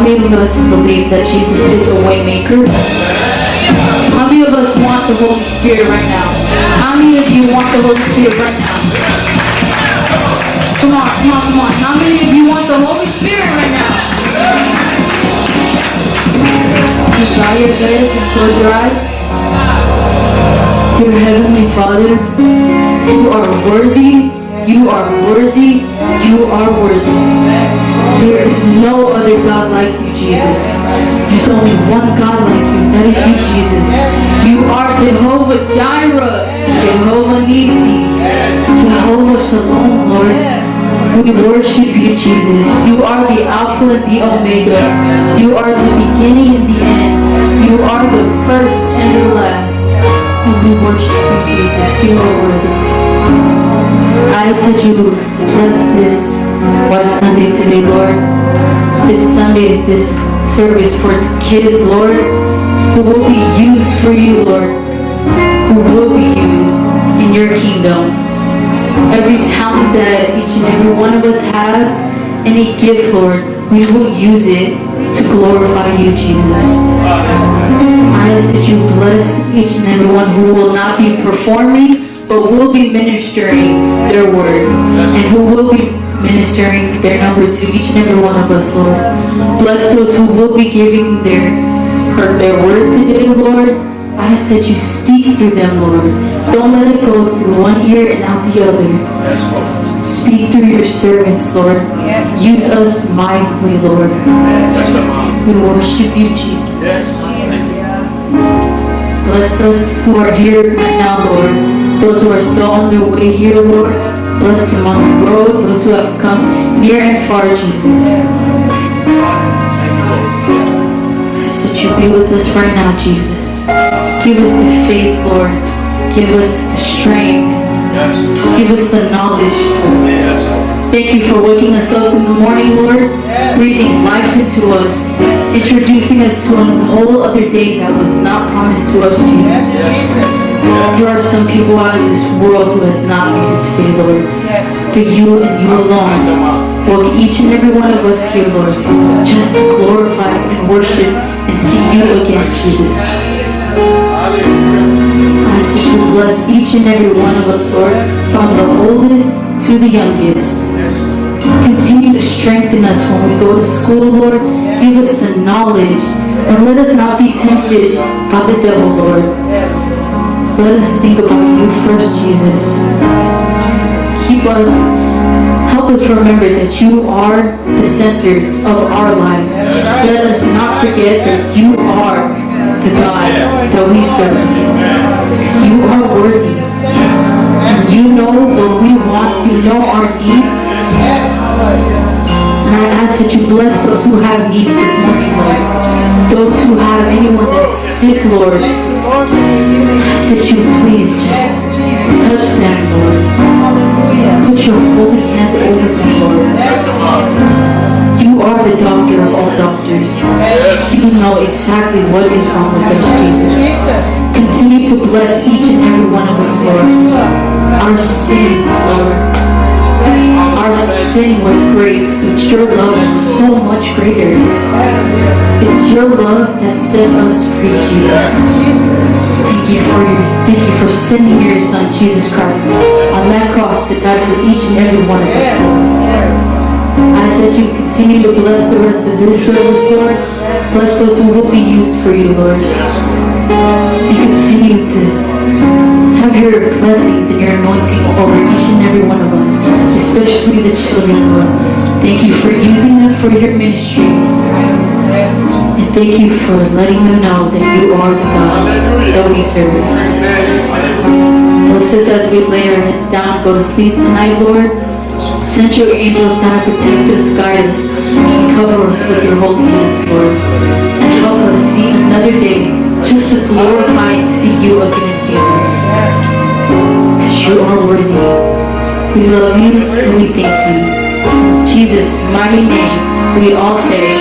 many of us believe that Jesus is a way maker? How many of us want the Holy Spirit right now? How many of you want the Holy Spirit right now? Come on, come on, come on. How many of you want the Holy Spirit right now? Just bow your heads and close your eyes. Dear Heavenly Father, you are worthy, you are worthy, you are worthy. There is no other God like you, Jesus. There's only one God like you, that is you, Jesus. You are Jehovah Jireh, Jehovah Nisi, Jehovah Shalom, Lord. We worship you, Jesus. You are the Alpha and the Omega. You are the beginning and the end. You are the first and the last. And we worship you, Jesus. You are worthy. I ask that you bless this White Sunday today, Lord. This Sunday, this service for kids, Lord, who will be used for you, Lord. Who will be used in your kingdom. Every talent that each and every one of us has, any gift, Lord, we will use it to glorify you, Jesus. I ask that you bless each and every one who will not be performing, but will be ministering their word, and who will be ministering their number to each and every one of us, Lord. Bless those who will be giving their word today, Lord. I ask that you speak through them, Lord. Don't let it go through one ear and out the other. Speak through your servants, Lord. Use us mightily, Lord. We worship you, Jesus. Bless us who are here right now, Lord. Those who are still on their way here, Lord. Bless them on the road. Those who have come near and far, Jesus. I ask that you be with us right now, Jesus. Give us the faith, Lord. Give us the strength. Give us the knowledge. Thank you for waking us up in the morning, Lord. Breathing life into us. Introducing us to a whole other day that was not promised to us, Jesus. There are some people out in this world who has not made it today, Lord. But you and you alone woke each and every one of us here, Lord, just to glorify and worship and see you again, Jesus. I ask that you bless each and every one of us, Lord, from the oldest to the youngest. Continue to strengthen us when we go to school, Lord. Give us the knowledge. And let us not be tempted by the devil, Lord. Let us think about you first, Jesus. Help us remember that you are the center of our lives. Let us not forget that you are the God that we serve. Because you are worthy. And you know what we want. You know our needs. And I ask that you bless those who have needs this morning, Lord. Those who have anyone that's sick, Lord. I ask that you please just touch them, Lord. Put your holy hands over them, Lord. You are the doctor of all doctors. You know exactly what is wrong with us, Jesus. Continue to bless each and every one of us, Lord. Our sins, Lord. Our sin was great, but your love is so much greater. It's your love that set us free, Jesus. Thank you for sending your Son, Jesus Christ, on that cross to die for each and every one of us, Lord. I ask that you continue to bless the rest of this service, Lord. Bless those who will be used for you, Lord. And continue to have your blessings and your anointing over each and every one of us, especially the children, Lord. Thank you for using them for your ministry. And thank you for letting them know that you are the God that we serve. Bless us as we lay our heads down and go to sleep tonight, Lord. Send your angels down to protect us, guide us, and cover us with your holy hands, Lord. And help us see another day just to glorify and see you again, Jesus. Because you are worthy. We love you and we thank you. In Jesus' mighty name, we all say,